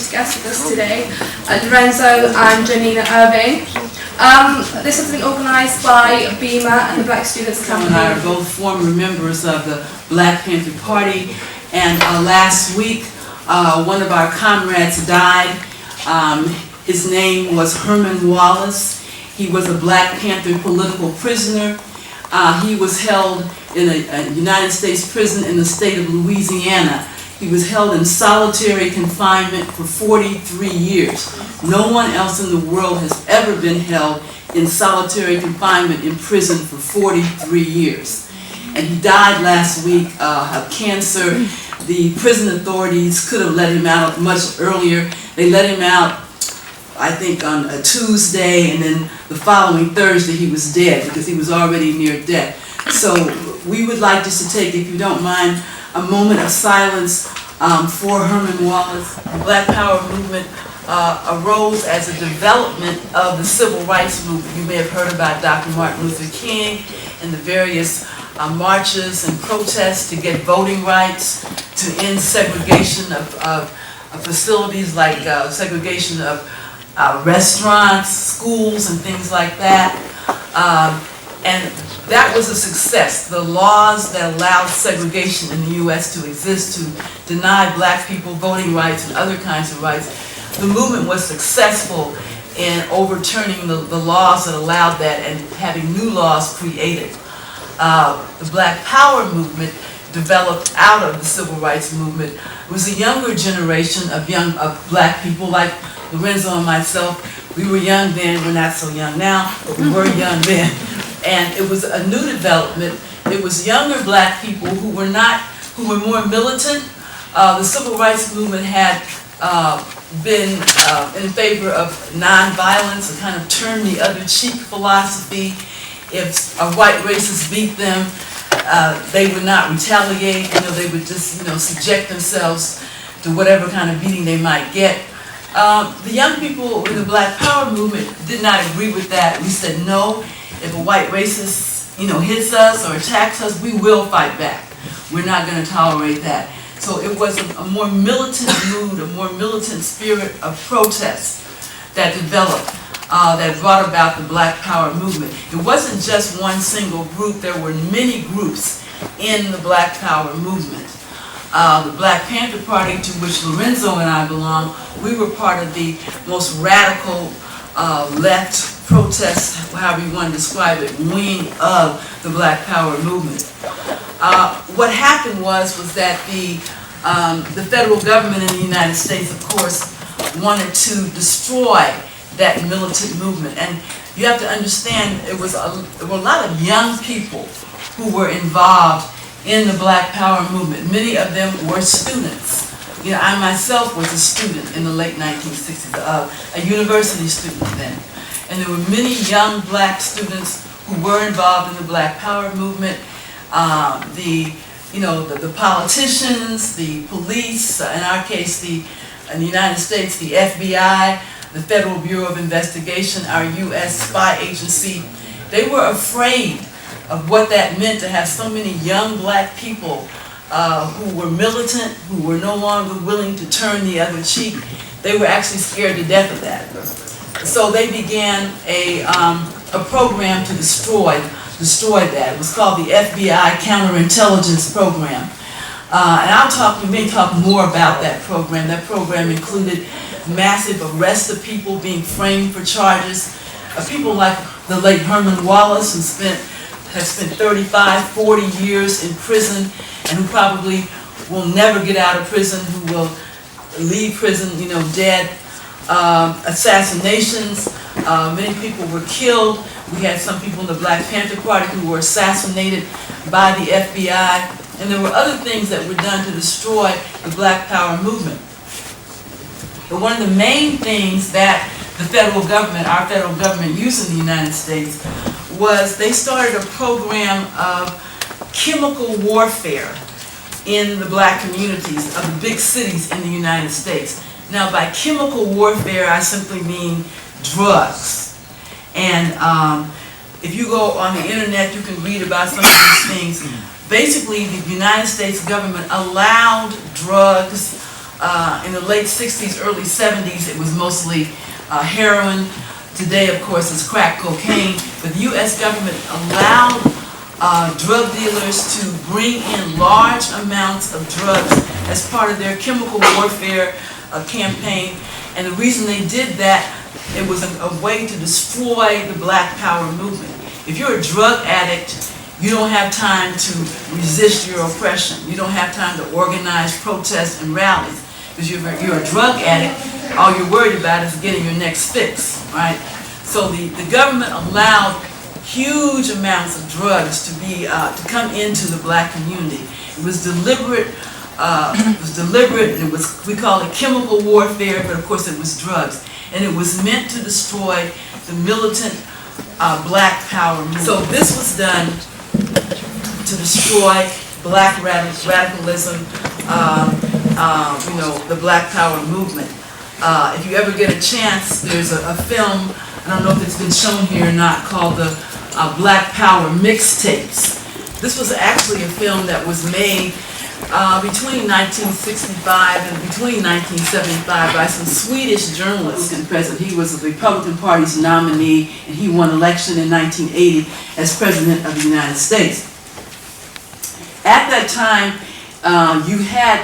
distinguished guests with us today, Lorenzo and Jonina Ervin. This has been organised by BEMA and the Black Students' Lorenzo and I are both former members of the Black Panther Party, and last week one of our comrades died. His name was Herman Wallace. He was a Black Panther political prisoner. He was held in a United States prison in the state of Louisiana. He was held in solitary confinement for 43 years. No one else in the world has ever been held in solitary confinement in prison for 43 years. And he died last week of cancer. The prison authorities could have let him out much earlier. They let him out, I think, on a Tuesday, and then the following Thursday he was dead because he was already near death. So we would like just to take, if you don't mind, a moment of silence for Herman Wallace. The Black Power movement arose as a development of the civil rights movement. You may have heard about Dr. Martin Luther King and the various marches and protests to get voting rights, to end segregation of facilities like segregation of restaurants, schools, and things like that. And that was a success. The laws that allowed segregation in the U.S. to exist, to deny black people voting rights and other kinds of rights, the movement was successful in overturning the laws that allowed that and having new laws created. The Black Power movement developed out of the civil rights movement. It was a younger generation of black people like Lorenzo and myself. We were young then, we're not so young now, but we were young then. And it was a new development. It was younger black people who were more militant. The civil rights movement had been in favor of nonviolence, a kind of turn the other cheek philosophy. If a white racist beat them, they would not retaliate. They would just subject themselves to whatever kind of beating they might get. The young people in the Black Power movement did not agree with that. We said, no, if a white racist hits us or attacks us, we will fight back. We're not going to tolerate that. So it was a more militant mood, a more militant spirit of protest that developed, that brought about the Black Power movement. It wasn't just one single group. There were many groups in the Black Power movement. The Black Panther Party, to which Lorenzo and I belong, we were part of the most radical left protest, however you want to describe it, wing of the Black Power movement. What happened was that the federal government in the United States, of course, wanted to destroy that militant movement. And you have to understand, there were a lot of young people who were involved in the Black Power movement. Many of them were students. I myself was a student in the late 1960s, a university student then. And there were many young black students who were involved in the Black Power movement. The politicians, the police, in our case, in the United States, the FBI, the Federal Bureau of Investigation, our U.S. spy agency, they were afraid of what that meant to have so many young black people who were militant, who were no longer willing to turn the other cheek. They were actually scared to death of that. So they began a program to destroy that. It was called the FBI Counterintelligence Program. And you may talk more about that program. That program included massive arrests of people being framed for charges. People like the late Herman Wallace, who has spent 35, 40 years in prison, and who probably will never get out of prison, who will leave prison, dead. Assassinations, many people were killed. We had some people in the Black Panther Party who were assassinated by the FBI, and there were other things that were done to destroy the Black Power movement. But one of the main things that the federal government, our federal government, used in the United States was they started a program of chemical warfare in the black communities of the big cities in the United States. Now, by chemical warfare, I simply mean drugs. And if you go on the internet, you can read about some of these things. Basically, the United States government allowed drugs In the late 60s, early 70s, it was mostly heroin. Today, of course, it's crack cocaine. But the U.S. government allowed drug dealers to bring in large amounts of drugs as part of their chemical warfare campaign. And the reason they did that, it was a way to destroy the Black Power movement. If you're a drug addict, you don't have time to resist your oppression. You don't have time to organize protests and rallies. Because you're a drug addict, all you're worried about is getting your next fix, right? So the government allowed huge amounts of drugs to come into the Black community. It was deliberate. And we call it chemical warfare, but of course it was drugs. And it was meant to destroy the militant Black Power movement. So this was done to destroy Black radicalism, the Black Power movement. If you ever get a chance, there's a film, I don't know if it's been shown here or not, called the Black Power Mixtapes. This was actually a film that was made between 1965 and between 1975 by some Swedish journalists and president. He was the Republican Party's nominee, and he won election in 1980 as President of the United States. At that time, you had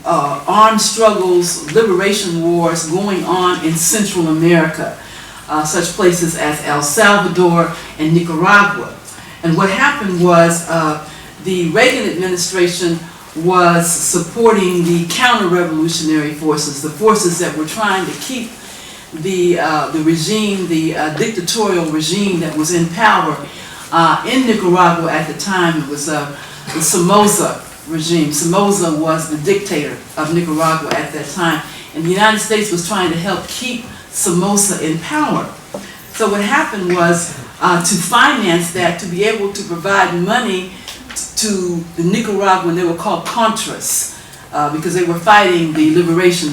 armed struggles, liberation wars going on in Central America, such places as El Salvador and Nicaragua. And what happened was the Reagan administration was supporting the counter-revolutionary forces, the forces that were trying to keep the regime, the dictatorial regime that was in power in Nicaragua at the time. It was the Somoza regime. Somoza was the dictator of Nicaragua at that time, and the United States was trying to help keep Somoza in power. So what happened was to finance that, to be able to provide money to the Nicaraguan, they were called Contras, because they were fighting the liberation,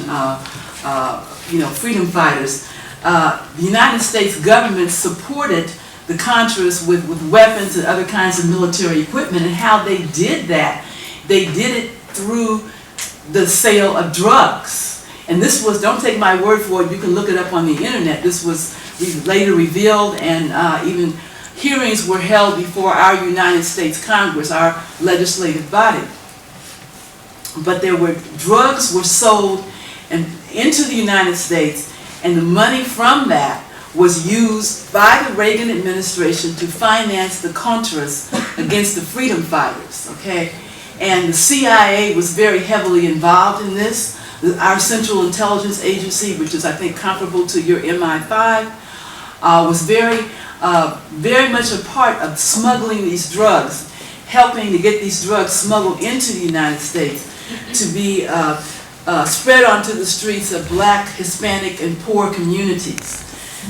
freedom fighters. The United States government supported the Contras with weapons and other kinds of military equipment, and how they did that, they did it through the sale of drugs. And this was, don't take my word for it, you can look it up on the internet, this was later revealed, and even hearings were held before our United States Congress, our legislative body. But drugs were sold into the United States, and the money from that was used by the Reagan administration to finance the Contras against the freedom fighters, okay? And the CIA was very heavily involved in this. Our Central Intelligence Agency, which is, I think, comparable to your MI5, was very much a part of smuggling these drugs, helping to get these drugs smuggled into the United States to be spread onto the streets of Black, Hispanic, and poor communities.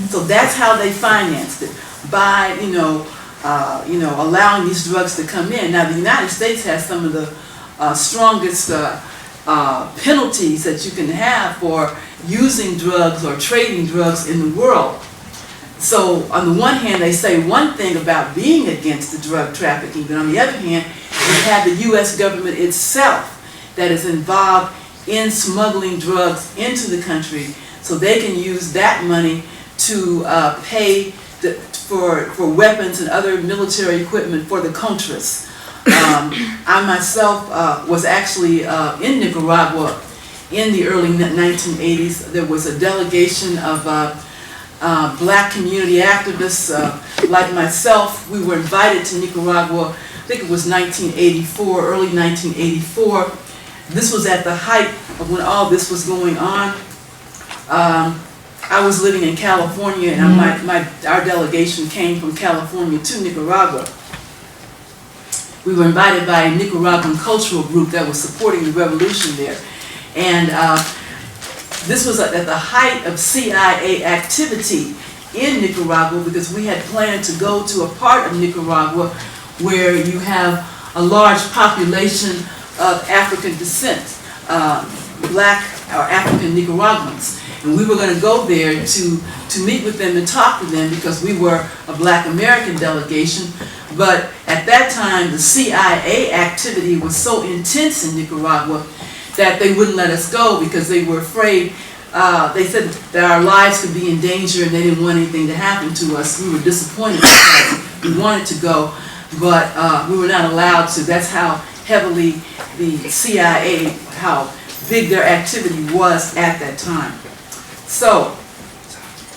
So that's how they financed it, by allowing these drugs to come in. Now the United States has some of the strongest penalties that you can have for using drugs or trading drugs in the world. So on the one hand, they say one thing about being against the drug trafficking, but on the other hand, you have the U.S. government itself that is involved in smuggling drugs into the country, so they can use that money to pay for weapons and other military equipment for the Contras. I myself was actually in Nicaragua in the early 1980s. There was a delegation of Black community activists like myself. We were invited to Nicaragua, I think it was 1984, early 1984. This was at the height of when all this was going on. I was living in California, and our delegation came from California to Nicaragua. We were invited by a Nicaraguan cultural group that was supporting the revolution there. And this was at the height of CIA activity in Nicaragua, because we had planned to go to a part of Nicaragua where you have a large population of African descent, Black or African Nicaraguans. And we were going to go there to meet with them and talk to them, because we were a Black American delegation. But at that time, the CIA activity was so intense in Nicaragua that they wouldn't let us go because they were afraid. They said that our lives could be in danger and they didn't want anything to happen to us. We were disappointed because we wanted to go, but we were not allowed to. That's how heavily the CIA, how big their activity was at that time. So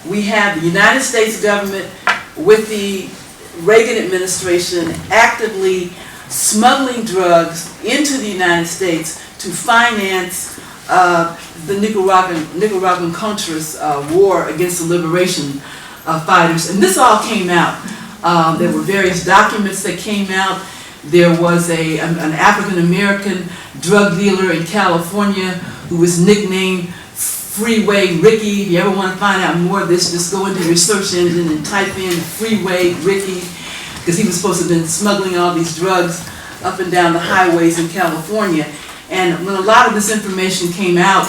we have the United States government with the Reagan administration actively smuggling drugs into the United States to finance the Nicaraguan Contras war against the liberation fighters. And this all came out. There were various documents that came out. There was an African-American drug dealer in California who was nicknamed Freeway Ricky. If you ever want to find out more of this, just go into your search engine and type in Freeway Ricky, because he was supposed to have been smuggling all these drugs up and down the highways in California. And when a lot of this information came out,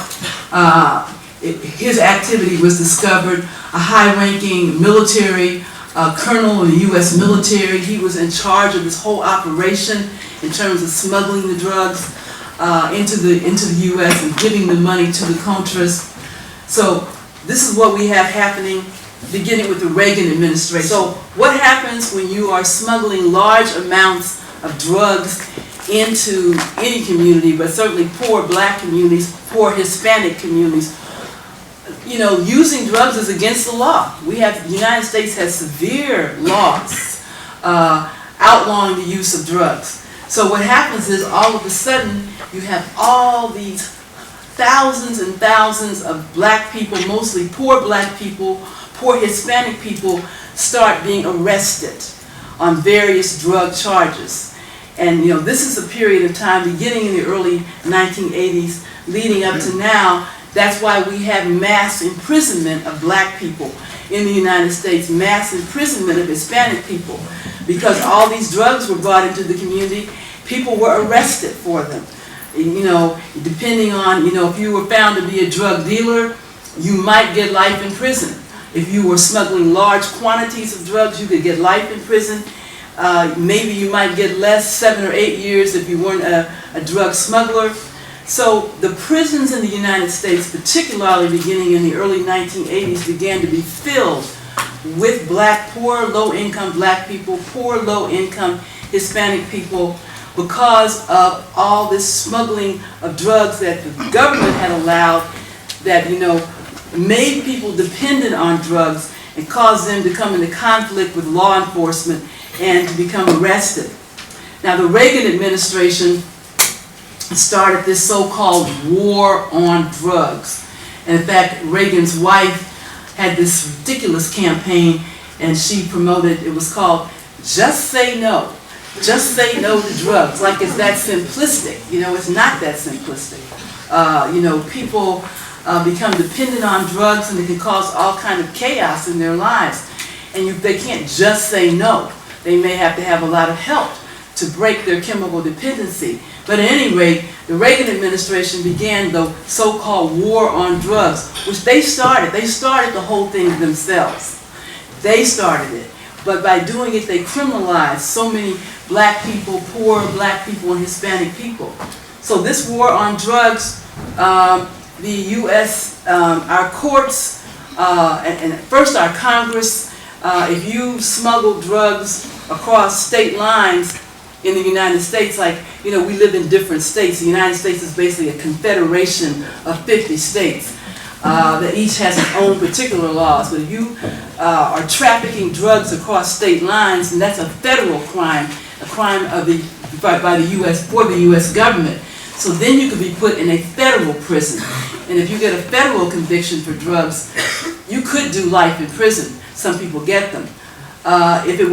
his activity was discovered. A high-ranking military colonel in the U.S. military, he was in charge of this whole operation in terms of smuggling the drugs into the U.S. and giving the money to the Contras. So this is what we have happening beginning with the Reagan administration. So what happens when you are smuggling large amounts of drugs into any community, but certainly poor black communities, poor Hispanic communities? You know, using drugs is against the law. The United States has severe laws outlawing the use of drugs. So what happens is all of a sudden you have all these thousands and thousands of black people, mostly poor black people, poor Hispanic people, start being arrested on various drug charges. And you know, this is a period of time beginning in the early 1980s, leading up to now. That's why we have mass imprisonment of black people in the United States, mass imprisonment of Hispanic people, because all these drugs were brought into the community. People were arrested for them. You know, depending on, you know, if you were found to be a drug dealer, you might get life in prison. If you were smuggling large quantities of drugs, you could get life in prison. Maybe you might get less, 7 or 8 years if you weren't a drug smuggler. So the prisons in the United States, particularly beginning in the early 1980s, began to be filled with poor, low-income black people, poor, low-income Hispanic people, because of all this smuggling of drugs that the government had allowed, that, you know, made people dependent on drugs and caused them to come into conflict with law enforcement and to become arrested. Now, the Reagan administration started this so-called war on drugs. And in fact, Reagan's wife had this ridiculous campaign, and she promoted, it was called Just Say No. Just say no to drugs. Like it's that simplistic. You know, it's not that simplistic. You know, people become dependent on drugs, and it can cause all kind of chaos in their lives. And they can't just say no. They may have to have a lot of help to break their chemical dependency. But at any rate, the Reagan administration began the so-called war on drugs, which they started. They started the whole thing themselves. They started it. But by doing it, they criminalized so many black people, poor black people, and Hispanic people. So this war on drugs, the U.S., our courts, and first our Congress, if you smuggle drugs across state lines in the United States, like, you know, we live in different states. The United States is basically a confederation of 50 states that each has its own particular laws. But if you are trafficking drugs across state lines, and that's a federal crime, a crime of by the U.S., for the U.S. government. So then you could be put in a federal prison. And if you get a federal conviction for drugs, you could do life in prison. Some people get them. If it was